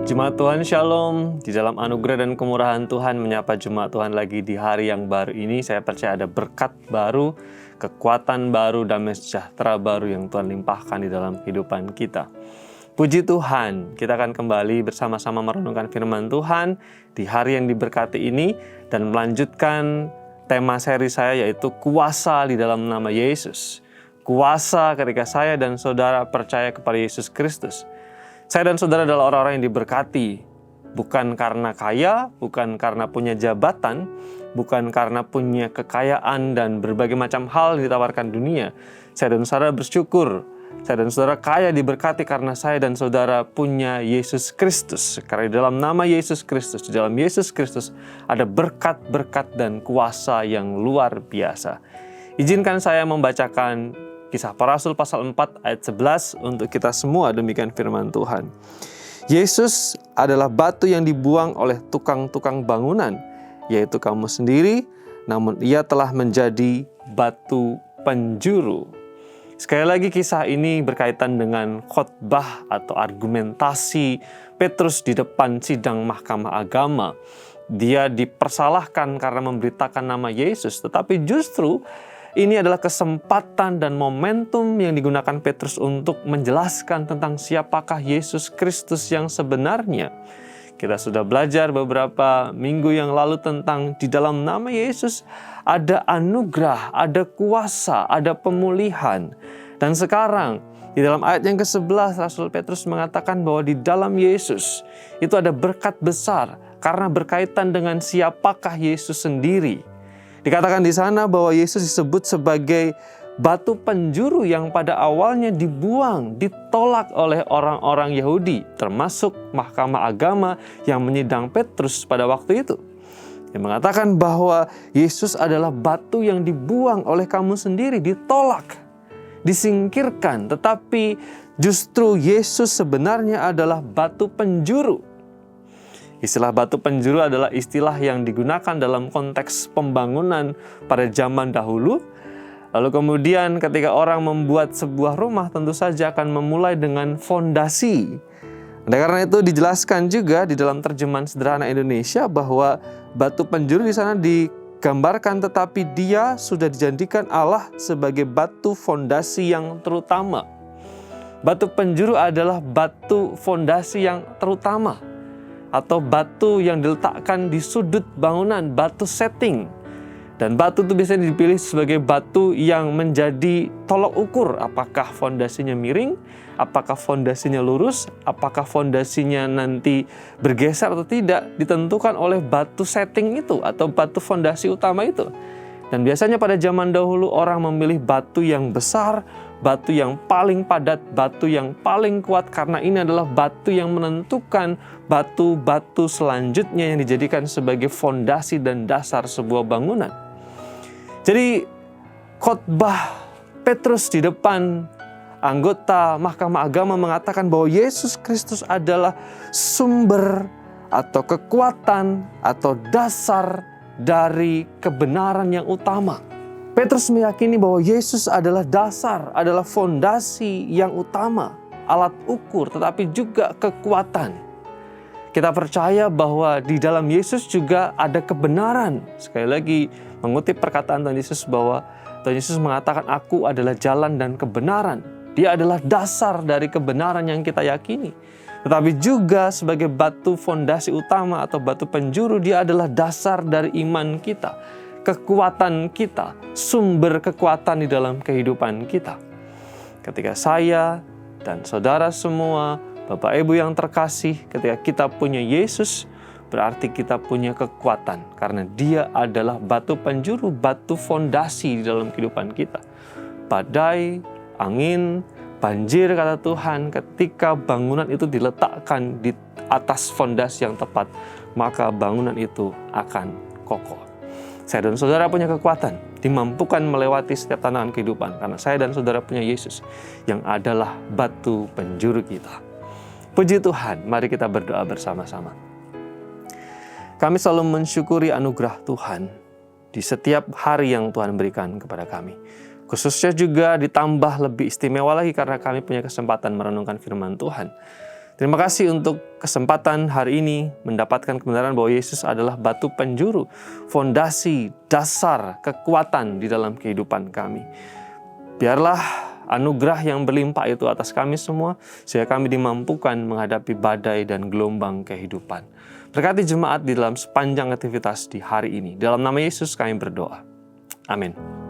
Jemaat Tuhan Shalom, di dalam anugerah dan kemurahan Tuhan menyapa Jemaat Tuhan lagi di hari yang baru ini. Saya percaya ada berkat baru, kekuatan baru, damai sejahtera baru yang Tuhan limpahkan di dalam kehidupan kita. Puji Tuhan, kita akan kembali bersama-sama merenungkan firman Tuhan di hari yang diberkati ini dan melanjutkan tema seri saya yaitu kuasa di dalam nama Yesus. Kuasa ketika saya dan saudara percaya kepada Yesus Kristus. Saya dan saudara adalah orang-orang yang diberkati, bukan karena kaya, bukan karena punya jabatan, bukan karena punya kekayaan dan berbagai macam hal yang ditawarkan dunia. Saya dan saudara bersyukur, saya dan saudara kaya diberkati karena saya dan saudara punya Yesus Kristus. Karena di dalam nama Yesus Kristus, di dalam Yesus Kristus ada berkat-berkat dan kuasa yang luar biasa. Izinkan saya membacakan Kisah Para Rasul pasal 4 ayat 11 untuk kita semua, demikian firman Tuhan. Yesus adalah batu yang dibuang oleh tukang-tukang bangunan, yaitu kamu sendiri, namun ia telah menjadi batu penjuru. Sekali lagi kisah ini berkaitan dengan khotbah atau argumentasi Petrus di depan sidang mahkamah agama. Dia dipersalahkan karena memberitakan nama Yesus, tetapi justru ini adalah kesempatan dan momentum yang digunakan Petrus untuk menjelaskan tentang siapakah Yesus Kristus yang sebenarnya. Kita sudah belajar beberapa minggu yang lalu tentang di dalam nama Yesus ada anugerah, ada kuasa, ada pemulihan. Dan sekarang di dalam ayat yang ke-11 Rasul Petrus mengatakan bahwa di dalam Yesus itu ada berkat besar karena berkaitan dengan siapakah Yesus sendiri. Dikatakan di sana bahwa Yesus disebut sebagai batu penjuru yang pada awalnya dibuang, ditolak oleh orang-orang Yahudi, termasuk mahkamah agama yang menyidang Petrus pada waktu itu. Yang mengatakan bahwa Yesus adalah batu yang dibuang oleh kamu sendiri, ditolak, disingkirkan, tetapi justru Yesus sebenarnya adalah batu penjuru. Istilah batu penjuru adalah istilah yang digunakan dalam konteks pembangunan pada zaman dahulu. Lalu kemudian ketika orang membuat sebuah rumah tentu saja akan memulai dengan fondasi. Oleh karena itu dijelaskan juga di dalam terjemahan sederhana Indonesia bahwa batu penjuru di sana digambarkan tetapi dia sudah dijadikan Allah sebagai batu fondasi yang terutama. Batu penjuru adalah batu fondasi yang terutama, atau batu yang diletakkan di sudut bangunan, batu setting. Dan batu itu biasanya dipilih sebagai batu yang menjadi tolok ukur. Apakah fondasinya miring, apakah fondasinya lurus, apakah fondasinya nanti bergeser atau tidak, ditentukan oleh batu setting itu atau batu fondasi utama itu. Dan biasanya pada zaman dahulu orang memilih batu yang besar, batu yang paling padat, batu yang paling kuat, karena ini adalah batu yang menentukan batu-batu selanjutnya yang dijadikan sebagai fondasi dan dasar sebuah bangunan. Jadi khotbah Petrus di depan anggota mahkamah agama mengatakan bahwa Yesus Kristus adalah sumber atau kekuatan atau dasar dari kebenaran yang utama. Petrus meyakini bahwa Yesus adalah dasar, adalah fondasi yang utama, alat ukur, tetapi juga kekuatan. Kita percaya bahwa di dalam Yesus juga ada kebenaran. Sekali lagi mengutip perkataan Tuhan Yesus bahwa Tuhan Yesus mengatakan, "Aku adalah jalan dan kebenaran." Dia adalah dasar dari kebenaran yang kita yakini. Tetapi juga sebagai batu fondasi utama atau batu penjuru, dia adalah dasar dari iman kita, kekuatan kita, sumber kekuatan di dalam kehidupan kita. Ketika saya dan saudara semua, Bapak Ibu yang terkasih, ketika kita punya Yesus, berarti kita punya kekuatan. Karena dia adalah batu penjuru, batu fondasi di dalam kehidupan kita. Badai, angin, banjir kata Tuhan, ketika bangunan itu diletakkan di atas fondasi yang tepat, maka bangunan itu akan kokoh. Saya dan saudara punya kekuatan, dimampukan melewati setiap tantangan kehidupan, karena saya dan saudara punya Yesus yang adalah batu penjuru kita. Puji Tuhan, mari kita berdoa bersama-sama. Kami selalu mensyukuri anugerah Tuhan di setiap hari yang Tuhan berikan kepada kami. Khususnya juga ditambah lebih istimewa lagi karena kami punya kesempatan merenungkan firman Tuhan. Terima kasih untuk kesempatan hari ini mendapatkan kebenaran bahwa Yesus adalah batu penjuru, fondasi, dasar, kekuatan di dalam kehidupan kami. Biarlah anugerah yang berlimpah itu atas kami semua, sehingga kami dimampukan menghadapi badai dan gelombang kehidupan. Berkati jemaat di dalam sepanjang aktivitas di hari ini. Dalam nama Yesus kami berdoa. Amin.